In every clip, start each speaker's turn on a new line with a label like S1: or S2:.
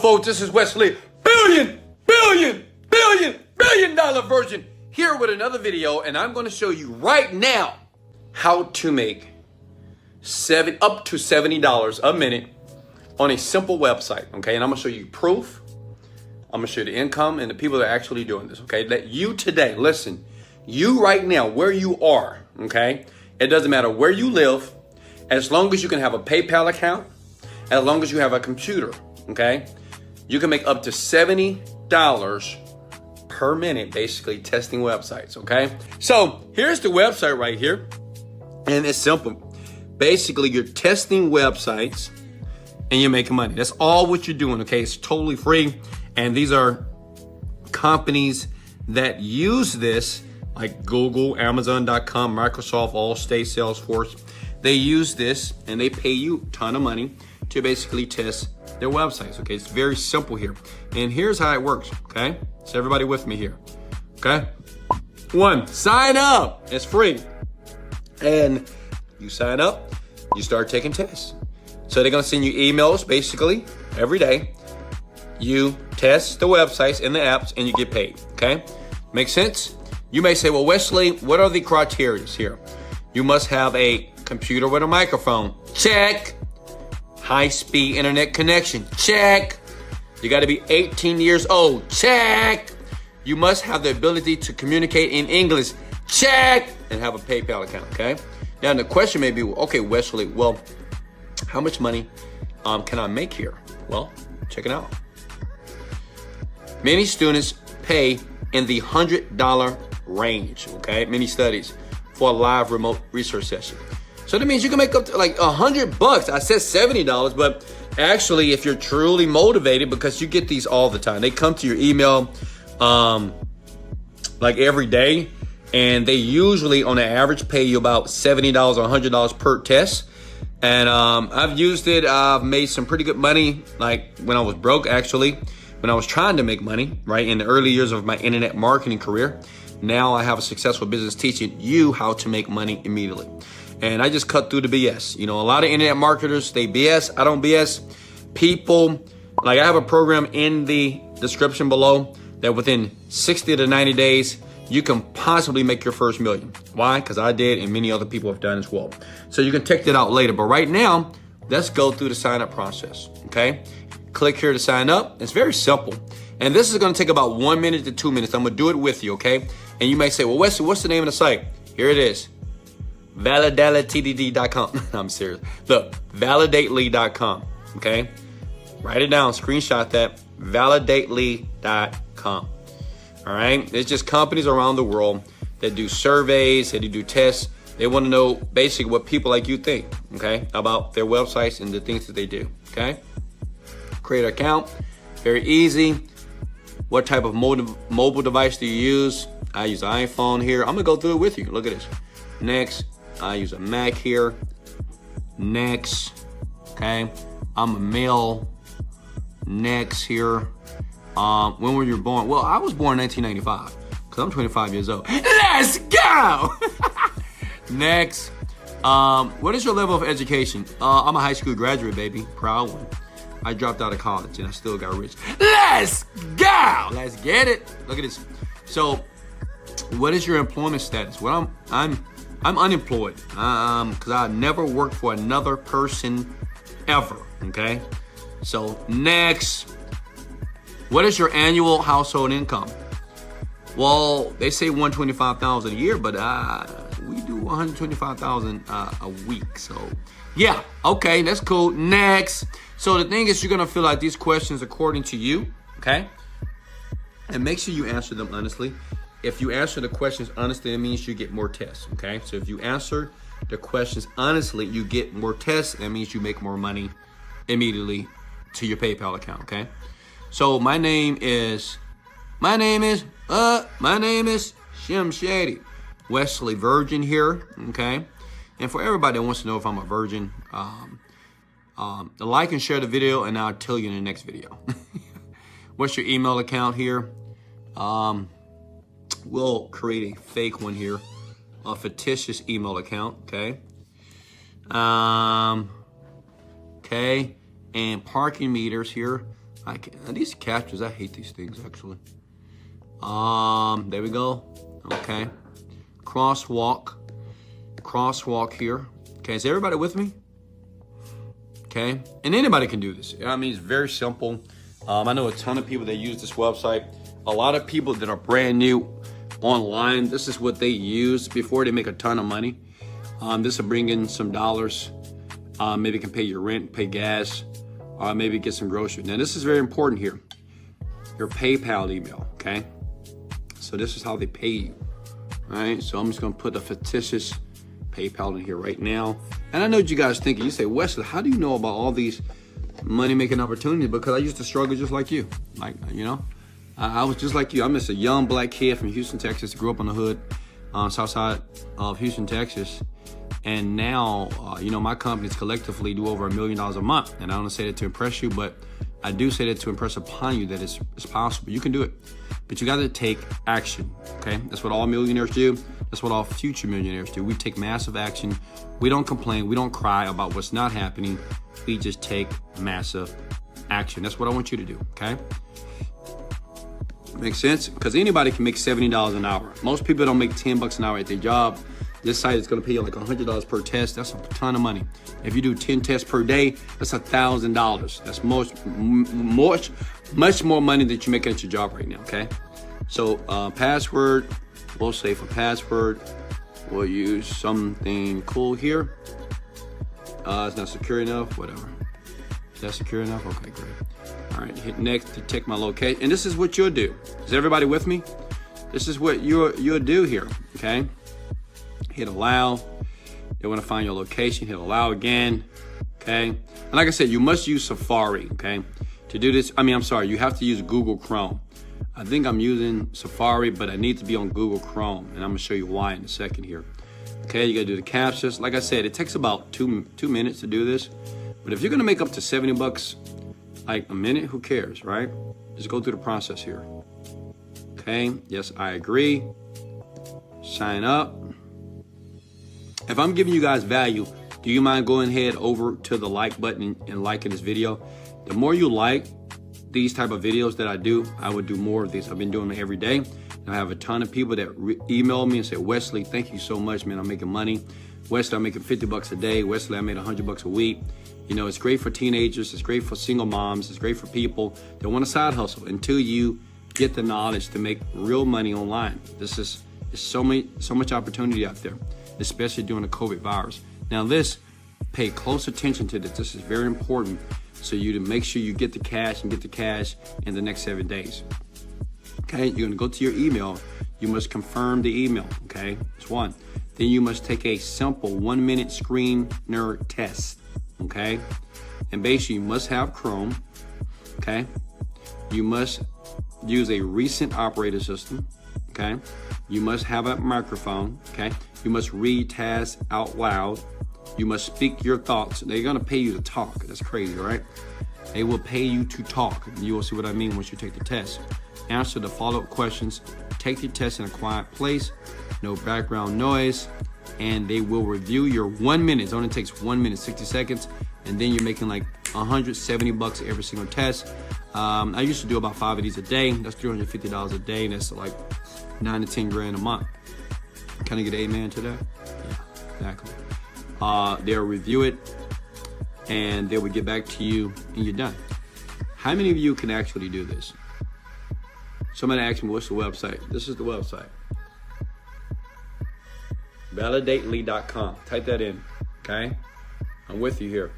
S1: folks? This is Wesley, billion dollar virgin, here with another video, and I'm going to show you right now how to make up to $70 a minute on a simple website, okay? And I'm going to show you proof. I'm going to show you the income and the people that are actually doing this, okay? That you today, listen, you right now, where you are, okay? It doesn't matter where you live, as long as you can have a PayPal account, as long as you have a computer, okay? You can make up to $70 per minute, basically testing websites, okay? So here's the website right here, and it's simple. Basically, you're testing websites and you're making money. That's all what you're doing, okay? It's totally free, and these are companies that use this, like Google, Amazon.com, Microsoft, Allstate, Salesforce. They use this and they pay you a ton of money to basically test their websites, okay? It's very simple here. And here's how it works, okay? So everybody with me here, okay? One, sign up. It's free. And you sign up, you start taking tests. So they're gonna send you emails basically every day. You test the websites and the apps and you get paid, okay? Make sense? You may say, well, Wesley, what are the criteria here? You must have a computer with a microphone. Check. High-speed internet connection. Check. You got to be 18 years old. Check. You must have the ability to communicate in English. Check. And have a PayPal account, okay? Now, the question may be, okay, Wesley, well, how much money can I make here? Well, check it out. Many students pay in the $100 range, okay? Many studies for a live remote research session. So that means you can make up to like $100. I said $70, but actually if you're truly motivated, because you get these all the time. They come to your email like every day, and they usually on an average pay you about $70 or $100 per test. And I've used it. I've made some pretty good money, like when I was broke, actually, when I was trying to make money, right, in the early years of my internet marketing career. Now I have a successful business teaching you how to make money immediately. And I just cut through the BS. You know, a lot of internet marketers, they BS. I don't BS. People, like I have a program in the description below that within 60 to 90 days, you can possibly make your first million. Why? Because I did, and many other people have done as well. So you can check that out later. But right now, let's go through the sign up process, okay? Click here to sign up. It's very simple. And this is gonna take about 1 minute to 2 minutes. I'm gonna do it with you, okay? And you may say, well, Wesley, what's the name of the site? Here it is. ValidatelyTD.com. I'm serious. Look, validately.com, okay? Write it down, screenshot that, validately.com. All right? It's just companies around the world that do surveys, that do tests. They want to know basically what people like you think, okay, about their websites and the things that they do, okay? Create an account, very easy. What type of mobile device do you use? I use an iPhone here. I'm gonna go through it with you. Look at this. Next, I use a Mac here. Next, okay. I'm a male. Next here. When were you born? Well, I was born in 1995 because I'm 25 years old. Let's go! Next, what is your level of education? I'm a high school graduate, baby. Proud one. I dropped out of college and I still got rich. Let's go! Let's get it. Look at this. So, what is your employment status? Well, I'm unemployed because I never worked for another person ever. Okay. So next, what is your annual household income? Well, they say $125,000 a year, but we do $125,000 a week. So yeah, okay, that's cool. Next. So the thing is, you're gonna fill out these questions according to you, okay? And make sure you answer them honestly. If you answer the questions honestly, it means you get more tests, okay? So if you answer the questions honestly, you get more tests. That means you make more money immediately to your PayPal account, okay? So my name is Shem Shady. Wesley Virgin here, okay? And for everybody that wants to know if I'm a virgin, like and share the video, and I'll tell you in the next video. What's your email account here? We'll create a fake one here, a fictitious email account, okay? Okay, and parking meters here. I can't. These captures, I hate these things actually. There we go. Okay. Crosswalk here. Okay, is everybody with me? Okay, and anybody can do this. I mean, it's very simple. I know a ton of people that use this website. A lot of people that are brand new online, this is what they use before they make a ton of money. This will bring in some dollars. Maybe can pay your rent, pay gas, maybe get some groceries. Now, this is very important here. Your PayPal email, okay? So this is how they pay you, all right? So I'm just gonna put a fictitious PayPal in here right now. And I know what you guys thinking. You say, Wesley, how do you know about all these money-making opportunities? Because I used to struggle just like you. Like, you know, I was just like you. I'm just a young black kid from Houston, Texas. Grew up on the hood, south side of Houston, Texas. And now, you know, my companies collectively do over $1 million a month. And I don't say that to impress you, but I do say that to impress upon you that it's possible. You can do it, but you got to take action, okay? That's what all millionaires do. That's what all future millionaires do. We take massive action. We don't complain. We don't cry about what's not happening. We just take massive action. That's what I want you to do, okay? Makes sense? Because anybody can make $70 an hour. Most people don't make $10 an hour at their job. This site is gonna pay you like $100 per test. That's a ton of money. If you do 10 tests per day, that's $1,000. That's much more money than you make at your job right now, okay? So password, we'll say for password, we'll use something cool here. It's not secure enough, whatever. Is that secure enough? Okay, great. All right, hit next to check my location. And this is what you'll do. Is everybody with me? This is what you'll do here, okay? Hit allow. They want to find your location. Hit allow again. Okay. And like I said, you must use Safari. Okay. To do this, you have to use Google Chrome. I think I'm using Safari, but I need to be on Google Chrome, and I'm gonna show you why in a second here. Okay. You gotta do the captchas. Like I said, it takes about two minutes to do this. But if you're gonna make up to $70 like a minute, who cares, right? Just go through the process here. Okay. Yes, I agree. Sign up. If I'm giving you guys value, do you mind going ahead over to the like button and liking this video? The more you like these type of videos that I do, I would do more of these. I've been doing them every day. And I have a ton of people that email me and say, Wesley, thank you so much, man. I'm making money. Wesley, I'm making $50 a day. Wesley, I made $100 a week. You know, it's great for teenagers. It's great for single moms. It's great for people that want a side hustle until you get the knowledge to make real money online. There's so much opportunity out there, especially during the COVID virus. Now pay close attention to this. This is very important. So you to make sure you get the cash in the next 7 days. Okay, you're gonna go to your email. You must confirm the email, okay? That's one. Then you must take a simple 1-minute screener test, okay? And basically you must have Chrome, okay? You must use a recent operating system, okay? You must have a microphone, okay? You must read tasks out loud. You must speak your thoughts. They're gonna pay you to talk. That's crazy, right? They will pay you to talk. You will see what I mean once you take the test. Answer the follow-up questions. Take the test in a quiet place, no background noise, and they will review your 1 minute. It only takes 1 minute, 60 seconds, and then you're making like $170 every single test. I used to do about 5 of these a day. That's $350 a day, and that's like 9 to 10 grand a month. Can I get an amen to that? Yeah, exactly. They'll review it, and they will get back to you, and you're done. How many of you can actually do this? Somebody asked me, what's the website? This is the website. Validately.com. Type that in, okay? I'm with you here.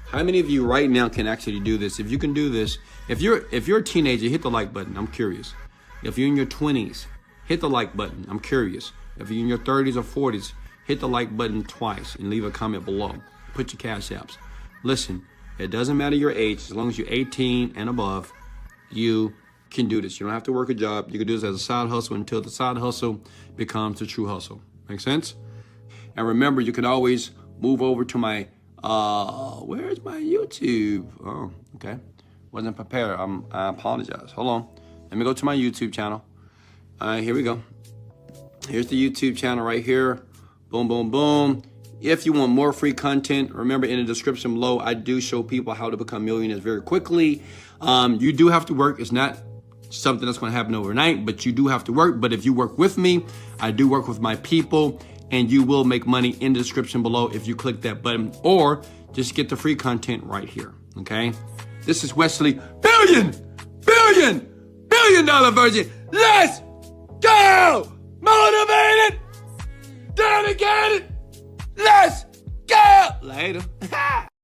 S1: How many of you right now can actually do this? If you can do this, if you're a teenager, hit the like button. I'm curious. If you're in your 20s, hit the like button. I'm curious. If you're in your 30s or 40s, hit the like button twice and leave a comment below. Put your cash apps. Listen, it doesn't matter your age. As long as you're 18 and above, you can do this. You don't have to work a job. You can do this as a side hustle until the side hustle becomes the true hustle. Make sense? And remember, you can always move over to my, where's my YouTube? Oh, okay. Wasn't prepared. I apologize. Hold on. Let me go to my YouTube channel. All right, here we go. Here's the YouTube channel right here. Boom, boom, boom. If you want more free content, remember in the description below, I do show people how to become millionaires very quickly. You do have to work. It's not something that's going to happen overnight, but you do have to work. But if you work with me, I do work with my people, and you will make money in the description below if you click that button, or just get the free content right here, okay? This is Wesley, billion dollar virgin. Let's go! Motivated, dedicated, let's go! Later.